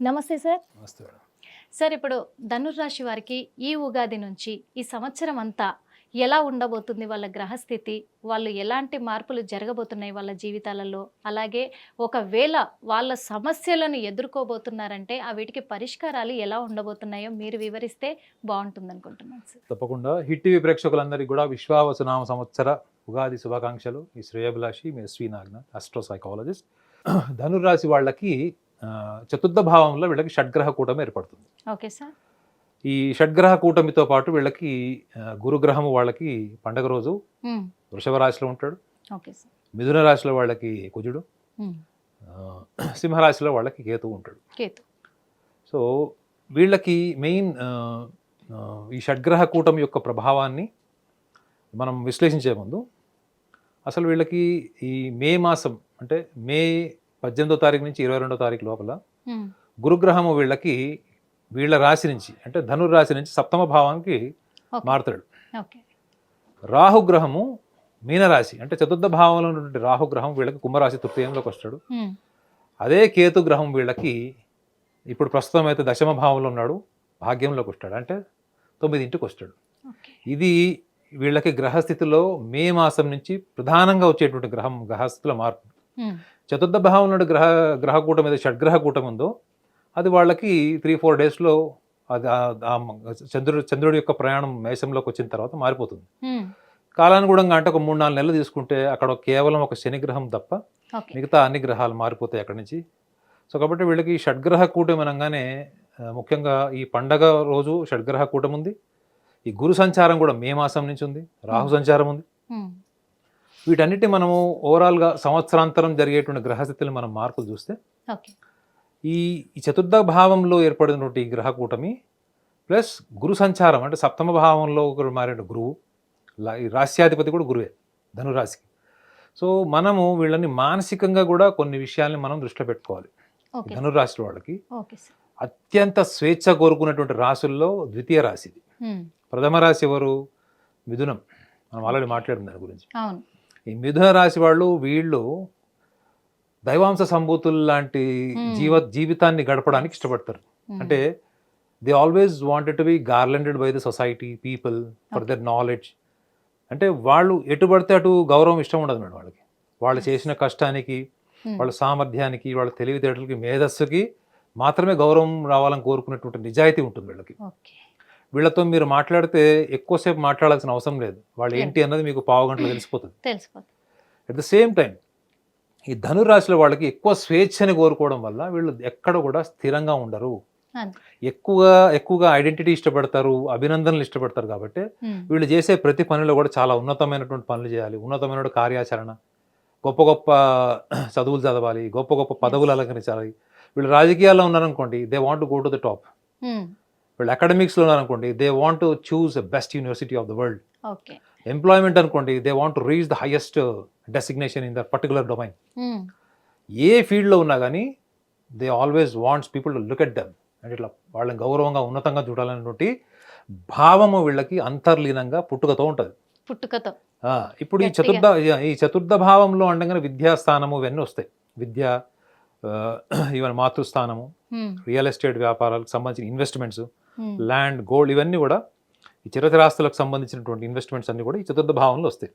నమస్తే సార్. నమస్తే madam. Sir ఇప్పుడు ధనుర్రాశి వారికి ఈ ఉగాది నుంచి ఈ సంవత్సరం అంతా ఎలా ఉండబోతుంది వాళ్ళ గ్రహస్థితి? వాళ్ళు ఎలాంటి మార్పులు జరగబోతున్నాయి వాళ్ళ జీవితాలలో? అలాగే ఒకవేళ వాళ్ళ సమస్యలను ఎదుర్కోబోతున్నారంటే వీటికి పరిష్కారాలు ఎలా ఉండబోతున్నాయో మీరు వివరిస్తే బాగుంటుందనుకుంటున్నాను సార్. తప్పకుండా హిట్ టీవీ ప్రేక్షకులందరికీ కూడా విశ్వావసునామ సంవత్సర ఉగాది శుభాకాంక్షలు. ఈ శ్రేయభిలాషి మీ శ్రీనాగ్న ఆస్ట్రో సైకాలజిస్ట్. ధనుర్రాశి వాళ్ళకి చతుర్థ భావంలో వీళ్ళకి షడ్గ్రహ కూటమి ఏర్పడుతుంది. Okay sir. ఈ షడ్గ్రహ కూటమితో పాటు వీళ్ళకి గురుగ్రహము వాళ్ళకి పండగ రోజు వృషభ రాశిలో ఉంటాడు. Okay sir. మిథున రాశిలో వాళ్ళకి కుజుడు, సింహరాశిలో వాళ్ళకి కేతువు ఉంటాడు. కేతు. సో వీళ్ళకి మెయిన్ ఈ షడ్గ్రహ కూటమి యొక్క ప్రభావాన్ని మనం విశ్లేషించే ముందు అసలు వీళ్ళకి ఈ మే మాసం అంటే మే 18వ తారీఖు నుంచి 22వ తారీఖు లోపల గురుగ్రహము వీళ్ళకి వీళ్ళ రాశి నుంచి అంటే ధనుర్రాశి నుంచి సప్తమ భావానికి మారుతాడు. రాహుగ్రహము మీనరాశి అంటే చతుర్థ భావంలో ఉన్నటువంటి రాహుగ్రహం వీళ్ళకి కుంభరాశి తృతీయంలోకి వస్తాడు. అదే కేతు గ్రహం వీళ్ళకి ఇప్పుడు ప్రస్తుతం అయితే దశమ భావంలో ఉన్నాడు, భాగ్యంలోకి వస్తాడు అంటే 9ంటికి వస్తాడు. ఇది వీళ్ళకి గ్రహస్థితిలో మే మాసం నుంచి ప్రధానంగా వచ్చేటువంటి గ్రహస్థితిలో మార్పు. చతుర్థ భావంలో గ్రహకూటం ఏదో షడ్గ్రహ కూటం ఉందో అది వాళ్ళకి 3-4 డేస్లో అది చంద్రుడి యొక్క ప్రయాణం మేషంలోకి వచ్చిన తర్వాత మారిపోతుంది. కాలానుగుణంగా అంటే ఒక 3-4 నెలలు తీసుకుంటే అక్కడ కేవలం ఒక శనిగ్రహం తప్ప మిగతా అన్ని గ్రహాలు మారిపోతాయి అక్కడి నుంచి. సో కాబట్టి వీళ్ళకి షడ్గ్రహ కూటమి అనగానే ముఖ్యంగా ఈ పండగ రోజు షడ్గ్రహ కూటమి ఉంది. ఈ గురు సంచారం కూడా మే మాసం నుంచి ఉంది, రాహు సంచారం ఉంది. వీటన్నిటి మనము ఓవరాల్గా సంవత్సరాంతరం జరిగేటువంటి గ్రహస్థితులు మనం మార్పులు చూస్తే ఈ చతుర్థ భావంలో ఏర్పడినటువంటి ఈ గ్రహ కూటమి ప్లస్ గురు సంచారం అంటే సప్తమ భావంలో మారిన గురువు, ఈ రాశ్యాధిపతి కూడా గురువే ధనురాశికి. సో మనము వీళ్ళని మానసికంగా కూడా కొన్ని విషయాల్ని మనం దృష్టిలో పెట్టుకోవాలి. ధనురాశి వాళ్ళకి అత్యంత స్వేచ్ఛ కోరుకున్నటువంటి రాశుల్లో ద్వితీయ రాశి. ప్రథమ రాశి ఎవరు? మిథునం. మనం ఆల్రెడీ మాట్లాడిన దాని గురించి. ఈ మిథున రాశి వీళ్ళు దైవాంశ సంభూతులు లాంటి జీవితాన్ని గడపడానికి ఇష్టపడతారు. అంటే they always wanted to be garlanded by the society people for their knowledge. అంటే వాళ్ళు ఎటు పడితే అటు గౌరవం ఇష్టం ఉండదు మేడం వాళ్ళకి. వాళ్ళు చేసిన కష్టానికి, వాళ్ళ సామర్థ్యానికి, వాళ్ళ తెలివితేటలకి, మేధస్సుకి మాత్రమే గౌరవం రావాలని కోరుకునేటువంటి నిజాయితీ ఉంటుంది వీళ్ళకి. వీళ్ళతో మీరు మాట్లాడితే ఎక్కువసేపు మాట్లాడాల్సిన అవసరం లేదు, వాళ్ళు ఏంటి అన్నది మీకు పావుగంటలో తెలిసిపోతుంది. అట్ ద సేమ్ టైం ఈ ధనురాశిలో వాళ్ళకి ఎక్కువ స్వేచ్ఛని కోరుకోవడం వల్ల వీళ్ళు ఎక్కడ కూడా స్థిరంగా ఉండరు. ఎక్కువగా ఐడెంటిటీ ఇష్టపడతారు, అభినందనలు ఇష్టపడతారు. కాబట్టి వీళ్ళు చేసే ప్రతి పనిలో కూడా చాలా ఉన్నతమైనటువంటి పనులు చేయాలి, ఉన్నతమైన కార్యాచరణ, గొప్ప గొప్ప చదువులు చదవాలి, గొప్ప గొప్ప పదవులు అలంకరించాలి. వీళ్ళు రాజకీయాల్లో ఉన్నారనుకోండి, they want to go to the top. వీళ్ళు అకాడమిక్స్లో ఉన్నారనుకోండి, they want to choose the best university of the world. Employment అనుకోండి, they want to reach the highest designation in the particular domain. ఏ ఫీల్డ్లో ఉన్నా కానీ they always wants people to look at them అంటే ఇట్లా వాళ్ళని గౌరవంగా ఉన్నతంగా చూడాలనేటువంటి భావము వీళ్ళకి అంతర్లీనంగా పుట్టుకతో ఉంటుంది. ఇప్పుడు ఈ చతుర్థ భావంలో అంటే విద్యాస్థానము ఇవన్నీ వస్తాయి. విద్య, ఈవెన్ మాతృస్థానము, రియల్ ఎస్టేట్ వ్యాపారాలకు సంబంధించిన ఇన్వెస్ట్మెంట్స్, ల్యాండ్, గోల్డ్, ఇవన్నీ కూడా ఈ చిరస్థిరాస్తులకు సంబంధించినటువంటి ఇన్వెస్ట్మెంట్స్ అన్ని కూడా ఈ చతుర్థ భావంలో వస్తాయి.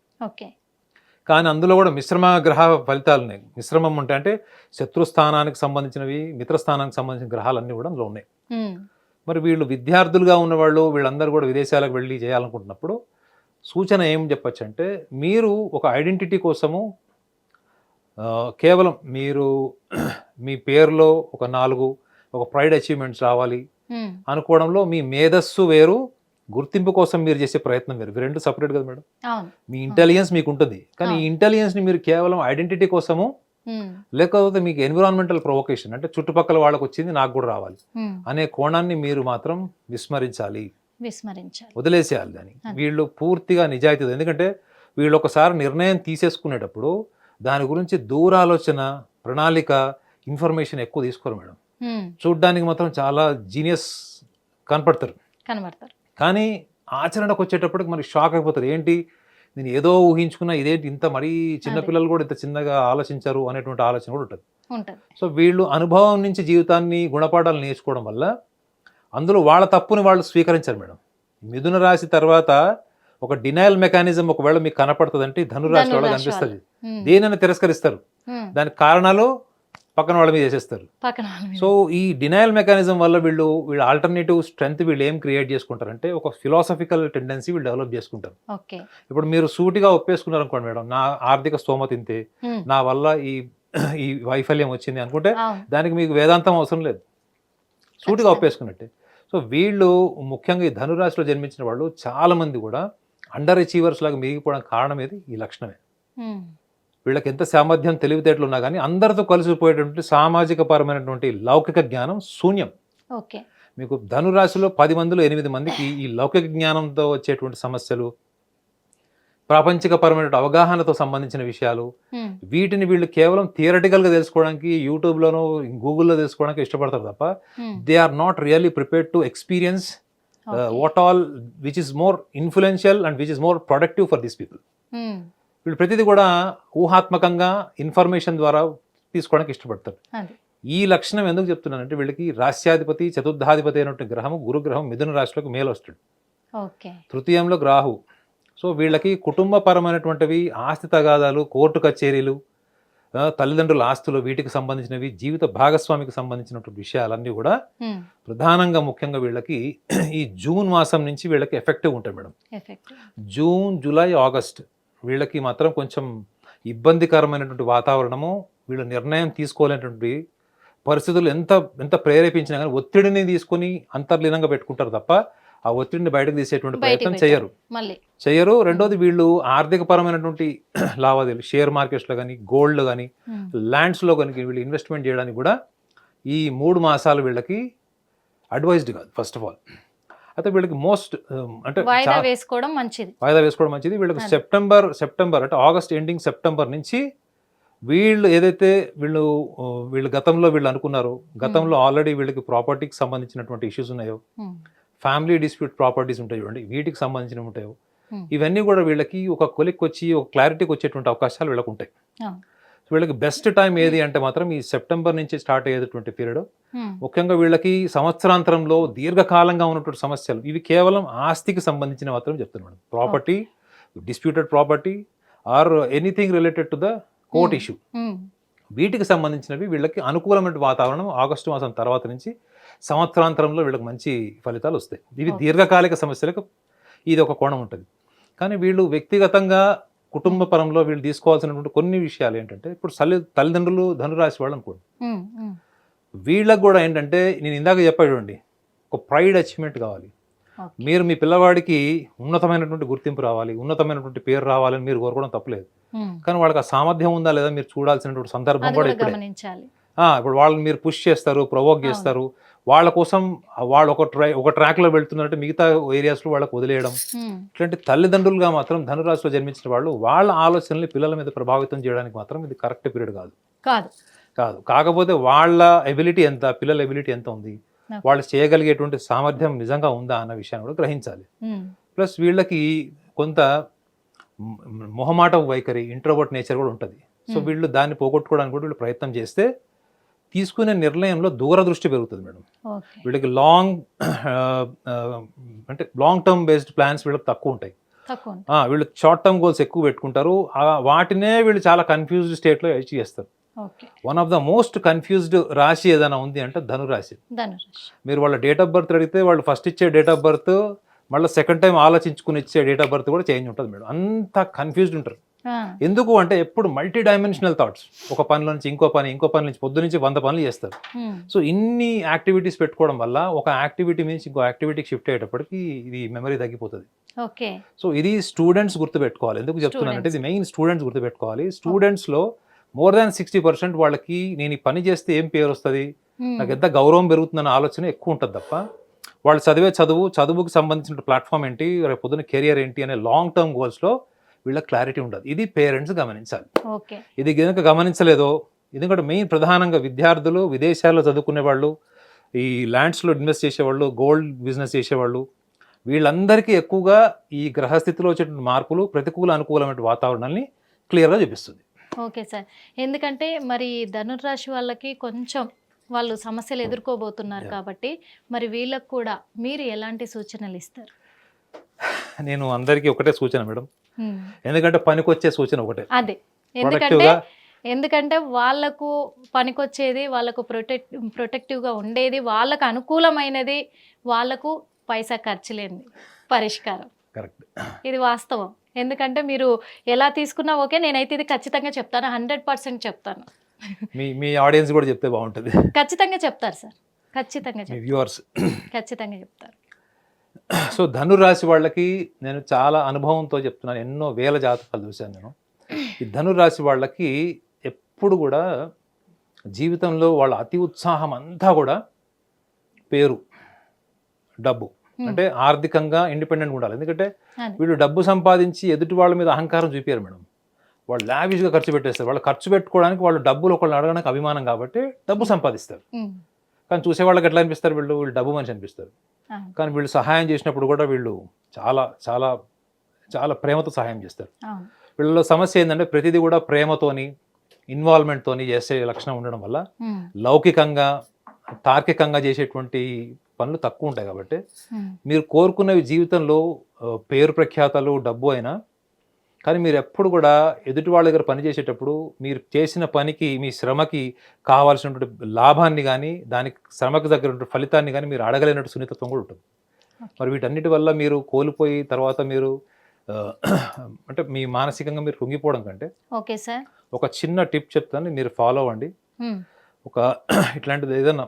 కానీ అందులో కూడా మిశ్రమ గ్రహ ఫలితాలు ఉన్నాయి. మిశ్రమం అంటే శత్రుస్థానానికి సంబంధించినవి, మిత్రస్థానానికి సంబంధించిన గ్రహాలన్నీ కూడా అందులో ఉన్నాయి. మరి వీళ్ళు విద్యార్థులుగా ఉన్నవాళ్ళు వీళ్ళందరూ కూడా విదేశాలకు వెళ్ళి చేయాలనుకుంటున్నప్పుడు సూచన ఏం చెప్పచ్చు అంటే, మీరు ఒక ఐడెంటిటీ కోసము కేవలం మీరు మీ పేరులో ఒక ప్రైడ్ అచీవ్మెంట్స్ రావాలి అనుకోవడంలో మీ మేధస్సు వేరు, గుర్తింపు కోసం మీరు చేసే ప్రయత్నం వేరు. రెండు సపరేట్ కదా మేడం. మీ ఇంటెలిజెన్స్ మీకు ఉంటుంది, కానీ ఈ ఇంటెలిజెన్స్ ని మీరు కేవలం ఐడెంటిటీ కోసము, లేకపోతే మీకు ఎన్విరాన్మెంటల్ ప్రొవొకేషన్ అంటే చుట్టుపక్కల వాళ్ళకి వచ్చింది నాకు కూడా రావాలి అనే కోణాన్ని మీరు మాత్రం విస్మరించాలి, వదిలేసేయాలి దాన్ని. వీళ్ళు పూర్తిగా నిజాయితీ. ఎందుకంటే వీళ్ళు ఒకసారి నిర్ణయం తీసేసుకునేటప్పుడు దాని గురించి దూరాలోచన, ప్రణాళిక, ఇన్ఫర్మేషన్ ఎక్కువ తీసుకోరు మేడం. చూడ్డానికి మాత్రం చాలా జీనియస్ కనపడతారు, కానీ ఆచరణకు వచ్చేటప్పటికి మనకి షాక్ అయిపోతారు. ఏంటి నేను ఏదో ఊహించుకున్నా, ఇదేంటి ఇంత మరీ చిన్నపిల్లలు కూడా ఇంత చిన్నగా ఆలోచించారు అనేటువంటి ఆలోచన కూడా ఉంటుంది. ఉంటుంది. సో వీళ్ళు అనుభవం నుంచి జీవితాన్ని గుణపాఠాలు నేర్చుకోవడం వల్ల అందులో వాళ్ళ తప్పుని వాళ్ళు స్వీకరించారు మేడం. మిథున రాశి తర్వాత ఒక డినయల్ మెకానిజం ఒకవేళ మీకు కనపడుతుందంటే ధనురాశి వాళ్ళకి కనిపిస్తుంది. దేనైనా తిరస్కరిస్తారు, దానికి కారణాలు పక్కన వాళ్ళ మీద చేసేస్తారు. సో ఈ డినయల్ మెకానిజం వల్ల వీళ్ళు ఆల్టర్నేటివ్ స్ట్రెంగ్త్ వీళ్ళు ఏం క్రియేట్ చేసుకుంటారంటే ఒక ఫిలాసఫికల్ టెండెన్సీ వీళ్ళు డెవలప్ చేసుకుంటారు. ఇప్పుడు మీరు సూటిగా ఒప్పేసుకున్నారు అనుకోండి మేడం, నా ఆర్థిక స్తోమత ఇంతే, నా వల్ల ఈ వైఫల్యం వచ్చింది అనుకుంటే దానికి మీకు వేదాంతం అవసరం లేదు, సూటిగా ఒప్పేసుకున్నట్టే. సో వీళ్ళు ముఖ్యంగా ఈ ధనురాశిలో జన్మించిన వాళ్ళు చాలా మంది కూడా అండర్ అచీవర్స్ లాగా మిగిలిపోవడానికి కారణం ఏది ఈ లక్షణమే. వీళ్ళకి ఎంత సామర్థ్యం తెలివితేటలు ఉన్నా కానీ అందరితో కలిసిపోయేటువంటి సామాజిక పరమైనటువంటి లౌకిక జ్ఞానం శూన్యం. మీకు ధనురాశిలో 10 మందిలో 8 మందికి ఈ లౌకిక జ్ఞానంతో వచ్చేటువంటి సమస్యలు, ప్రాపంచికపరమైన అవగాహనతో సంబంధించిన విషయాలు, వీటిని వీళ్ళు కేవలం థియరటికల్గా తెలుసుకోవడానికి యూట్యూబ్లోనో గూగుల్లో తెలుసుకోవడానికి ఇష్టపడతారు తప్ప they are not really prepared to experience what all which is more influential and which is more productive for these people. వీళ్ళు ప్రతిదీ కూడా ఊహాత్మకంగా ఇన్ఫర్మేషన్ ద్వారా తీసుకోవడానికి ఇష్టపడతారు. ఈ లక్షణం ఎందుకు చెప్తున్నానంటే వీళ్ళకి రాశ్యాధిపతి చతుర్థాధిపతి అయినటువంటి గ్రహము గురుగ్రహం మిథున రాశిలోకి మేలు వస్తాడు, తృతీయంలో రాహు. సో వీళ్ళకి కుటుంబపరమైనటువంటివి, ఆస్తి తగాదాలు, కోర్టు కచేరీలు, తల్లిదండ్రుల ఆస్తులు, వీటికి సంబంధించినవి, జీవిత భాగస్వామికి సంబంధించినటువంటి విషయాలన్నీ కూడా ప్రధానంగా ముఖ్యంగా వీళ్ళకి ఈ జూన్ మాసం నుంచి వీళ్ళకి ఎఫెక్టివ్ ఉంటాయి మేడం. జూన్, జూలై, ఆగస్ట్ వీళ్ళకి మాత్రం కొంచెం ఇబ్బందికరమైనటువంటి వాతావరణము, వీళ్ళు నిర్ణయం తీసుకోలేనటువంటి పరిస్థితులు ఎంత ప్రేరేపించినా కానీ ఒత్తిడిని తీసుకొని అంతర్లీనంగా పెట్టుకుంటారు తప్ప ఆ ఒత్తిడిని బయటకు తీసేటువంటి ప్రయత్నం చేయరు. రెండోది వీళ్ళు ఆర్థిక పరమైనటువంటి లావాదేవీలు, షేర్ మార్కెట్స్లో కానీ, గోల్డ్లో కానీ, ల్యాండ్స్లో కానీ వీళ్ళు ఇన్వెస్ట్మెంట్ చేయడానికి కూడా ఈ 3 మాసాలు వీళ్ళకి అడ్వైజ్డ్ కాదు. ఫస్ట్ ఆఫ్ ఆల్ అయితే వీళ్ళకి మోస్ట్ అంటే వాయిదా వేసుకోవడం మంచిది. వీళ్ళకి సెప్టెంబర్ అంటే ఆగస్ట్ ఎండింగ్, సెప్టెంబర్ నుంచి వీళ్ళు ఏదైతే వీళ్ళు గతంలో వీళ్ళు అనుకున్నారు, గతంలో ఆల్రెడీ వీళ్ళకి ప్రాపర్టీకి సంబంధించినటువంటి ఇష్యూస్ ఉన్నాయో, ఫ్యామిలీ డిస్ప్యూట్ ప్రాపర్టీస్ ఉంటాయి చూడండి, వీటికి సంబంధించినవి ఉంటాయో, ఇవన్నీ కూడా వీళ్ళకి ఒక కొలిక్కి వచ్చి ఒక క్లారిటీకి వచ్చేటువంటి అవకాశాలు వీళ్ళకి ఉంటాయి. వీళ్ళకి బెస్ట్ టైం ఏది అంటే మాత్రం ఈ సెప్టెంబర్ నుంచి స్టార్ట్ అయ్యేటువంటి పీరియడ్. ముఖ్యంగా వీళ్ళకి సంవత్సరాంతరంలో దీర్ఘకాలంగా ఉన్నటువంటి సమస్యలు, ఇవి కేవలం ఆస్తికి సంబంధించిన మాత్రం చెప్తున్నాను. Property, disputed property or anything related to the court issue, వీటికి సంబంధించినవి వీళ్ళకి అనుకూలమైన వాతావరణం ఆగస్టు మాసం తర్వాత నుంచి సంవత్సరాంతరంలో వీళ్ళకి మంచి ఫలితాలు వస్తాయి. ఇవి దీర్ఘకాలిక సమస్యలకు ఇది ఒక కోణం ఉంటుంది. కానీ వీళ్ళు వ్యక్తిగతంగా కుటుంబ పరంలో వీళ్ళు తీసుకోవాల్సినటువంటి కొన్ని విషయాలు ఏంటంటే, ఇప్పుడు తల్లిదండ్రులు ధనురాశి వాళ్ళు అనుకోండి, వీళ్ళకు కూడా ఏంటంటే నేను ఇందాక చెప్పాడు, ఒక ప్రైడ్ అచీవ్మెంట్ కావాలి. మీరు మీ పిల్లవాడికి ఉన్నతమైనటువంటి గుర్తింపు రావాలి, ఉన్నతమైనటువంటి పేరు రావాలని మీరు కోరుకోవడం తప్పలేదు. కానీ వాళ్ళకి ఆ సామర్థ్యం ఉందా లేదా మీరు చూడాల్సినటువంటి సందర్భం కూడా ఇప్పుడు వాళ్ళని మీరు పుష్ చేస్తారు, ప్రొవోక్ చేస్తారు, వాళ్ళ కోసం వాళ్ళు ఒక ట్రాక్లో వెళ్తున్నారంటే మిగతా ఏరియాస్లో వాళ్ళకి వదిలేయడం. ఇట్లాంటి తల్లిదండ్రులుగా మాత్రం ధనురాశిలో జన్మించిన వాళ్ళు వాళ్ళ ఆలోచనల్ని పిల్లల మీద ప్రభావితం చేయడానికి మాత్రం ఇది కరెక్ట్ పీరియడ్ కాదు. కాకపోతే వాళ్ళ ఎబిలిటీ ఎంత, పిల్లల ఎబిలిటీ ఎంత ఉంది, వాళ్ళు చేయగలిగేటువంటి సామర్థ్యం నిజంగా ఉందా అన్న విషయాన్ని కూడా గ్రహించాలి. ప్లస్ వీళ్ళకి కొంత మొహమాట వైఖరి, ఇంట్రోవర్ట్ నేచర్ కూడా ఉంటుంది. సో వీళ్ళు దాన్ని పోగొట్టుకోవడానికి కూడా వీళ్ళు ప్రయత్నం చేస్తే తీసుకునే నిర్ణయంలో దూరదృష్టి పెరుగుతుంది మేడం. వీళ్ళకి లాంగ్ టర్మ్ బేస్డ్ ప్లాన్స్ వీళ్ళకి తక్కువ ఉంటాయి. వీళ్ళు షార్ట్ టర్మ్ గోల్స్ ఎక్కువ పెట్టుకుంటారు. వాటినే వీళ్ళు చాలా కన్ఫ్యూజ్డ్ స్టేట్లో అచీవ్ చేస్తారు. One of the most confused రాశి ఏదైనా ఉంది అంటే ధనురాశి. మీరు వాళ్ళ డేట్ ఆఫ్ బర్త్ అడిగితే వాళ్ళు ఫస్ట్ ఇచ్చే డేట్ ఆఫ్ బర్త్ మళ్ళీ సెకండ్ టైం ఆలోచించుకుని ఇచ్చే డేట్ ఆఫ్ బర్త్ కూడా చేంజ్ ఉంటుంది మేడం. అంత కన్ఫ్యూజ్డ్ ఉంటారు. ఎందుకు అంటే ఎప్పుడు మల్టీ డైమెన్షనల్ థాట్స్, ఒక పని నుంచి ఇంకో పని నుంచి పొద్దు నుంచి 100 పనులు చేస్తారు. సో ఇన్ని యాక్టివిటీస్ పెట్టుకోవడం వల్ల ఒక యాక్టివిటీ నుంచి ఇంకో యాక్టివిటీకి షిఫ్ట్ అయ్యేటప్పటికి ఇది మెమరీ తగ్గిపోతుంది. సో ఇది స్టూడెంట్స్ గుర్తుపెట్టుకోవాలి. ఎందుకు చెప్తున్నానంటే ఇది మెయిన్ స్టూడెంట్స్ గుర్తుపెట్టుకోవాలి. స్టూడెంట్స్లో మోర్ దాన్ 60% వాళ్ళకి నేను ఈ పని చేస్తే ఏం పేరు వస్తుంది, నాకు ఎంత గౌరవం పెరుగుతుందన్న ఆలోచన ఎక్కువ ఉంటుంది తప్ప వాళ్ళు చదువుకి సంబంధించిన ప్లాట్ఫామ్ ఏంటి, రేపు పొద్దున కెరియర్ ఏంటి అనే లాంగ్ టర్మ్ గోల్స్లో వీళ్ళకి క్లారిటీ ఉండదు. ఇది పేరెంట్స్ గమనించాలి. ఇది కనుక గమనించలేదో, ఎందుకంటే మెయిన్ ప్రధానంగా విద్యార్థులు, విదేశాల్లో చదువుకునే వాళ్ళు, ఈ ల్యాండ్స్లో ఇన్వెస్ట్ చేసేవాళ్ళు, గోల్డ్ బిజినెస్ చేసేవాళ్ళు, వీళ్ళందరికీ ఎక్కువగా ఈ గ్రహస్థితిలో వచ్చేటువంటి మార్పులు ప్రతికూల అనుకూలమైన వాతావరణాన్ని క్లియర్గా చూపిస్తుంది. Okay sir. ఎందుకంటే మరి ధనుర్రాశి వాళ్ళకి కొంచెం వాళ్ళు సమస్యలు ఎదుర్కోబోతున్నారు కాబట్టి మరి వీళ్ళకు కూడా మీరు ఎలాంటి సూచనలు ఇస్తారు? నేను అందరికీ ఒకటే సూచన మేడం, ఎందుకంటే పనికొచ్చే సూచన ఒకటే, అదే ఎందుకంటే ప్రొడక్టివ్గా ఎందుకంటే వాళ్ళకు పనికొచ్చేది, వాళ్ళకు ప్రొటెక్టివ్గా ఉండేది, వాళ్ళకు అనుకూలమైనది, వాళ్ళకు పైసా ఖర్చు లేనిది పరిష్కారం. కరెక్ట్. ఇది వాస్తవం. ఎందుకంటే మీరు ఎలా తీసుకున్నా ఓకే, నేనైతే ఇది ఖచ్చితంగా చెప్తాను, 100% చెప్తాను. మీ మీ ఆడియన్స్ కూడా చెప్తే బాగుంటుంది, ఖచ్చితంగా చెప్తారు సార్, ఖచ్చితంగా మీ చెప్తారు, వ్యూవర్స్. ఖచ్చితంగా చెప్తారు. సో ధనురాశి వాళ్ళకి నేను చాలా అనుభవంతో చెప్తున్నాను, ఎన్నో వేల జాతకాలు చూశాను నేను. ఈ ధనురాశి వాళ్ళకి ఎప్పుడు కూడా జీవితంలో వాళ్ళ అతి ఉత్సాహం అంతా కూడా పేరు, డబ్బు, అంటే ఆర్థికంగా ఇండిపెండెంట్గా ఉండాలి. ఎందుకంటే అది. వీళ్ళు డబ్బు సంపాదించి ఎదుటి వాళ్ళ మీద అహంకారం చూపారు మేడం. వాళ్ళు లావిష్గా ఖర్చు పెట్టేస్తారు. వాళ్ళు ఖర్చు పెట్టుకోవడానికి, వాళ్ళు డబ్బులు ఒకళ్ళు అడగడానికి అభిమానం కాబట్టి డబ్బు సంపాదిస్తారు. కానీ చూసే వాళ్ళకి ఎట్లా అనిపిస్తారు, వీళ్ళు డబ్బు మనిషి అనిపిస్తారు. కానీ వీళ్ళు సహాయం చేసినప్పుడు కూడా వీళ్ళు చాలా చాలా చాలా ప్రేమతో సహాయం చేస్తారు. వీళ్ళలో సమస్య ఏంటంటే ప్రతిదీ కూడా ప్రేమతోని, ఇన్వాల్వ్మెంట్తోని చేసే లక్షణం ఉండడం వల్ల లౌకికంగా, తార్కికంగా చేసేటువంటి పనులు తక్కువ ఉంటాయి. కాబట్టి మీరు కోరుకున్నవి జీవితంలో పేరు ప్రఖ్యాతలు, డబ్బు అయినా, కానీ మీరు ఎప్పుడు కూడా ఎదుటి వాళ్ళ దగ్గర పని చేసేటప్పుడు మీరు చేసిన పనికి, మీ శ్రమకి కావాల్సినటువంటి లాభాన్ని కానీ, దానికి శ్రమకు దగ్గర ఫలితాన్ని కానీ మీరు అడగలేనట్టు సున్నితత్వం కూడా ఉంటుంది. మరి వీటన్నిటి వల్ల మీరు కోల్పోయి తర్వాత మీరు అంటే మీ మానసికంగా మీరు కృంగిపోవడం కంటే ఓకే సార్, ఒక చిన్న టిప్ చెప్తాను, మీరు ఫాలో అవ్వండి. ఒక ఇట్లాంటిది ఏదైనా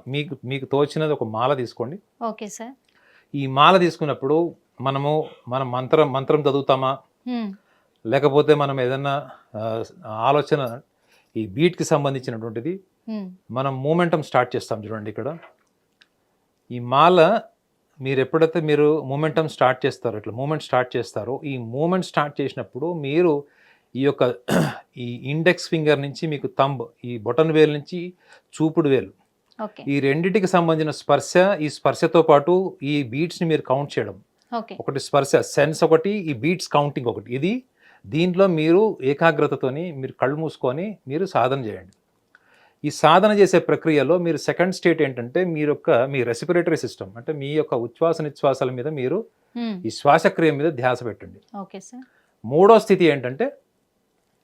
మీకు తోచినది ఒక మాల తీసుకోండి. Okay sir. ఈ మాల తీసుకున్నప్పుడు మనం మంత్రం చదువుతామా, లేకపోతే మనం ఏదన్నా ఆలోచన, ఈ బీట్కి సంబంధించినటువంటిది మనం మూమెంటం స్టార్ట్ చేస్తాం చూడండి. ఇక్కడ ఈ మాల మీరు ఎప్పుడైతే మీరు మూమెంటం స్టార్ట్ చేస్తారో, ఇట్లా మూమెంట్ స్టార్ట్ చేస్తారో, ఈ మూమెంట్ స్టార్ట్ చేసినప్పుడు మీరు ఈ యొక్క ఈ ఇండెక్స్ ఫింగర్ నుంచి మీకు థంబ్, ఈ బొటన్ వేలు నుంచి చూపుడు వేలు, ఈ రెండిటికి సంబంధించిన స్పర్శ, ఈ స్పర్శతో పాటు ఈ బీట్స్ని మీరు కౌంట్ చేయడం. ఒకటి స్పర్శ సెన్స్, ఒకటి ఈ బీట్స్ కౌంటింగ్ ఒకటి. ఇది దీంట్లో మీరు ఏకాగ్రతతోని మీరు కళ్ళు మూసుకొని మీరు సాధన చేయండి. ఈ సాధన చేసే ప్రక్రియలో మీరు సెకండ్ స్టేట్ ఏంటంటే మీ రెస్పిరేటరీ సిస్టమ్, అంటే మీ యొక్క ఉచ్ఛ్వాస నిశ్వాసాల మీద మీరు ఈ శ్వాసక్రియ మీద ధ్యాస పెట్టండి. మూడో స్థితి ఏంటంటే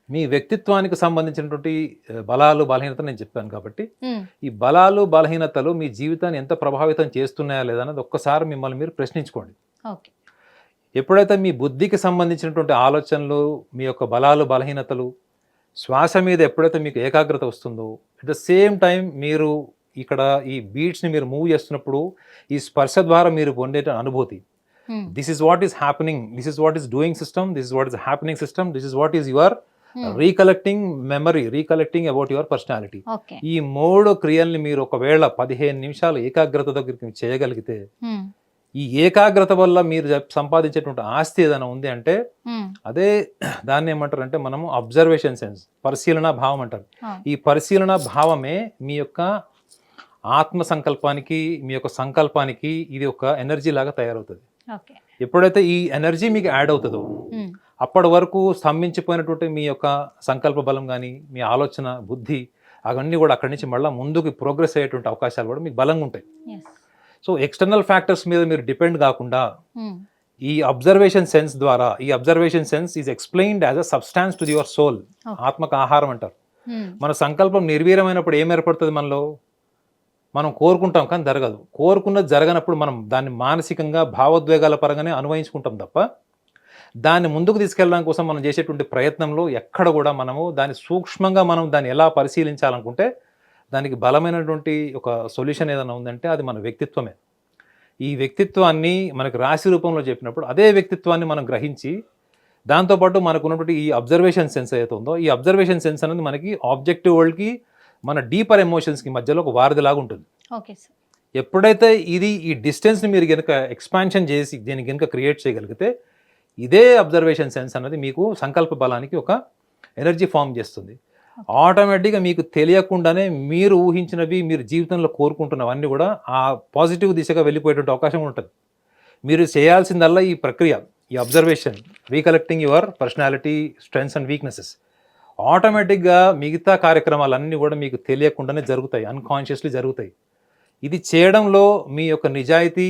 మీ వ్యక్తిత్వానికి సంబంధించినటువంటి బలాలు, బలహీనతలు నేను చెప్పాను కాబట్టి ఈ బలాలు, బలహీనతలు మీ జీవితాన్ని ఎంత ప్రభావితం చేస్తున్నాయా లేదా అన్నది ఒక్కసారి మిమ్మల్ని మీరు ప్రశ్నించుకోండి. ఎప్పుడైతే మీ బుద్ధికి సంబంధించినటువంటి ఆలోచనలు, మీ యొక్క బలాలు, బలహీనతలు, శ్వాస మీద ఎప్పుడైతే మీకు ఏకాగ్రత వస్తుందో, అట్ ద సేమ్ టైం మీరు ఇక్కడ ఈ బీట్స్ని మీరు మూవ్ చేస్తున్నప్పుడు ఈ స్పర్శ ద్వారా మీరు పొందే అనుభూతి, this is what is happening, this is what is doing system, this is what is happening system, this is what is your recollecting memory, recollecting about your personality. ఈ మూడు క్రియల్ని మీరు ఒకవేళ 15 నిమిషాలు ఏకాగ్రత దగ్గరికి చేయగలిగితే, ఈ ఏకాగ్రత వల్ల మీరు సంపాదించేటువంటి ఆస్తి ఏదైనా ఉంది అంటే అదే దాన్ని ఏమంటారు అంటే మనము అబ్జర్వేషన్ సెన్స్, పరిశీలన భావం అంటారు. ఈ పరిశీలన భావమే మీ యొక్క ఆత్మ సంకల్పానికి, మీ యొక్క సంకల్పానికి ఇది ఒక ఎనర్జీ లాగా తయారవుతుంది. ఎప్పుడైతే ఈ ఎనర్జీ మీకు యాడ్ అవుతుందో అప్పటి వరకు స్తంభించిపోయినటువంటి మీ యొక్క సంకల్ప బలం కానీ, మీ ఆలోచన, బుద్ధి, అవన్నీ కూడా అక్కడి నుంచి మళ్ళీ ముందుకు ప్రోగ్రెస్ అయ్యేటువంటి అవకాశాలు కూడా మీకు బలంగా ఉంటాయి. సో ఎక్స్టర్నల్ ఫ్యాక్టర్స్ మీద మీరు డిపెండ్ కాకుండా ఈ అబ్జర్వేషన్ సెన్స్ ద్వారా, ఈ observation sense is explained as a substance to your soul, ఆత్మకు ఆహారం అంటారు. మన సంకల్పం నిర్వీర్యమైనప్పుడు ఏం ఏర్పడుతుంది మనలో, మనం కోరుకుంటాం కానీ జరగదు. కోరుకున్నది జరగనప్పుడు మనం దాన్ని మానసికంగా, భావోద్వేగాల పరంగానే అనుభవించుకుంటాం తప్ప దాన్ని ముందుకు తీసుకెళ్ళడం కోసం మనం చేసేటువంటి ప్రయత్నంలో ఎక్కడ కూడా మనము దాన్ని సూక్ష్మంగా మనం దాన్ని ఎలా పరిశీలించాలనుకుంటే దానికి బలమైనటువంటి ఒక సొల్యూషన్ ఏదైనా ఉందంటే అది మన వ్యక్తిత్వమే. ఈ వ్యక్తిత్వాన్ని మనకు రాశి రూపంలో చెప్పినప్పుడు అదే వ్యక్తిత్వాన్ని మనం గ్రహించి దాంతోపాటు మనకు ఉన్నటువంటి ఈ అబ్జర్వేషన్ సెన్స్ ఏదైతే ఉందో, ఈ అబ్జర్వేషన్ సెన్స్ అనేది మనకి ఆబ్జెక్టివ్ వరల్డ్కి, మన డీపర్ ఎమోషన్స్కి మధ్యలో ఒక వారధిలాగా ఉంటుంది. ఎప్పుడైతే ఈ డిస్టెన్స్ని మీరు కనుక ఎక్స్పాన్షన్ చేసి దీన్ని కనుక క్రియేట్ చేయగలిగితే ఇదే అబ్జర్వేషన్ సెన్స్ అన్నది మీకు సంకల్ప బలానికి ఒక ఎనర్జీ ఫామ్ చేస్తుంది. ఆటోమేటిక్గా మీకు తెలియకుండానే మీరు ఊహించినవి, మీరు జీవితంలో కోరుకుంటున్నవన్నీ కూడా ఆ పాజిటివ్ దిశగా వెళ్ళిపోయేటువంటి అవకాశం ఉంటుంది. మీరు చేయాల్సిందల్లా ఈ ప్రక్రియ, ఈ observation, recollecting your personality strengths and weaknesses. ఆటోమేటిక్గా మిగతా కార్యక్రమాలన్నీ కూడా మీకు తెలియకుండానే జరుగుతాయి, అన్కాన్షియస్లీ జరుగుతాయి. ఇది చేయడంలో మీ యొక్క నిజాయితీ,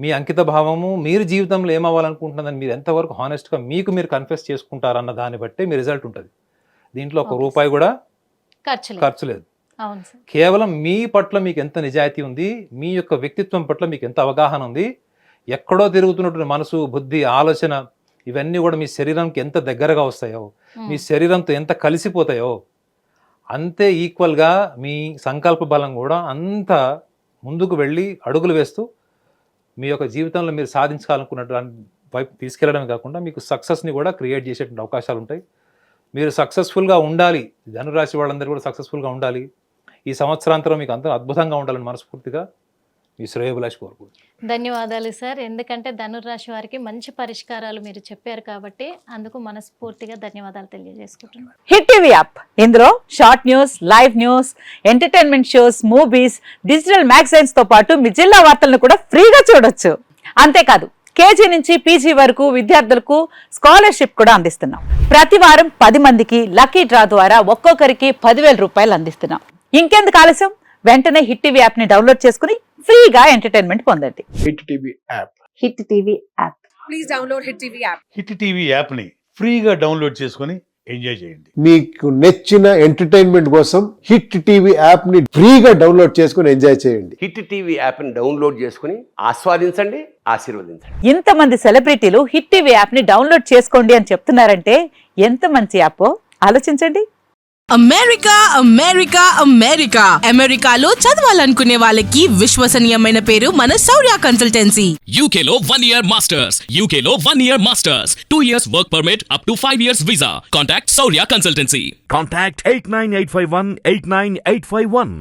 మీ అంకిత భావము, మీరు జీవితంలో ఏమవ్వాలనుకుంటున్నదని మీరు ఎంతవరకు హానెస్ట్గా మీకు మీరు కన్ఫెస్ చేసుకుంటారన్న దాన్ని బట్టే మీ రిజల్ట్ ఉంటుంది. దీంట్లో ఒక రూపాయి కూడా ఖర్చు లేదు. అవును సార్. కేవలం మీ పట్ల మీకు ఎంత నిజాయితీ ఉంది, మీ యొక్క వ్యక్తిత్వం పట్ల మీకు ఎంత అవగాహన ఉంది, ఎక్కడో తిరుగుతున్నటువంటి మనసు, బుద్ధి, ఆలోచన ఇవన్నీ కూడా మీ శరీరానికి ఎంత దగ్గరగా వస్తాయో, మీ శరీరంతో ఎంత కలిసిపోతాయో, అంతే ఈక్వల్గా మీ సంకల్ప బలం కూడా అంత ముందుకు వెళ్ళి అడుగులు వేస్తూ మీ యొక్క జీవితంలో మీరు సాధించాలనుకున్నటువంటి వైపు తీసుకెళ్ళడమే కాకుండా మీకు సక్సెస్ని కూడా క్రియేట్ చేసేటువంటి అవకాశాలు ఉంటాయి. మీరు సక్సెస్ఫుల్గా ఉండాలి, ధనురాశి వాళ్ళందరూ కూడా సక్సెస్ఫుల్గా ఉండాలి, ఈ సంవత్సరాంతరం మీకు అంతా అద్భుతంగా ఉండాలని మనస్ఫూర్తిగా మీ శ్రేయోభిలాష్ కోరుకుంటున్నాను. ధన్యవాదాలు సార్. ఎందుకంటే ధనుర్రాశి వారికి మంచి పరిష్కారాలు మీరు చెప్పారు కాబట్టి అందుకు మనస్ఫూర్తిగా ధన్యవాదాలు తెలియజేసుకుంటున్నాను. హిట్ టీవీ యాప్, ఇందులో short news, live news, entertainment shows, movies, digital magazines తో పాటు మీ జిల్లా వార్తలను కూడా ఫ్రీగా చూడొచ్చు. అంతేకాదు కేజీ నుంచి పీజీ వరకు విద్యార్థులకు స్కాలర్షిప్ కూడా అందిస్తున్నాం. ప్రతి వారం 10 మందికి లక్కీ డ్రా ద్వారా ఒక్కొక్కరికి 10,000 రూపాయలు అందిస్తున్నాం. ఇంకెందుకు ఆలస్యం, వెంటనే హిట్ టీవీ యాప్ ని డౌన్లోడ్ చేసుకుని ఫ్రీగా ఎంటర్టైన్మెంట్ పొందండి. Hit TV app. Hit TV app. Please download Hit TV app. Hit TV యాప్ని ఫ్రీగా డౌన్లోడ్ చేసుకొని ఎంజాయ్ చేయండి. మీకు నచ్చిన ఎంటర్టైన్మెంట్ కోసం హిట్ టీవీ యాప్ ని ఫ్రీగా డౌన్లోడ్ చేసుకుని ఎంజాయ్ చేయండి. హిట్ టీవీ యాప్ని డౌన్లోడ్ చేసుకుని ఆస్వాదించండి, ఆశీర్వదించండి. ఇంతమంది సెలబ్రిటీలు హిట్ టీవీ యాప్ ని డౌన్లోడ్ చేసుకోండి అని చెప్తున్నారంటే ఎంత మంచి యాప్ ఆలోచించండి. అమెరికా అమెరికా అమెరికా అమెరికాలో చదవాలనుకునే వాళ్ళకి విశ్వసనీయమైన పేరు మన శౌర్య consultancy. UK Law 1 Year Masters. UK Law 1 Year Masters. 2 years work permit up to 5 years visa. Contact Saurya Consultancy. Contact 89851 89851.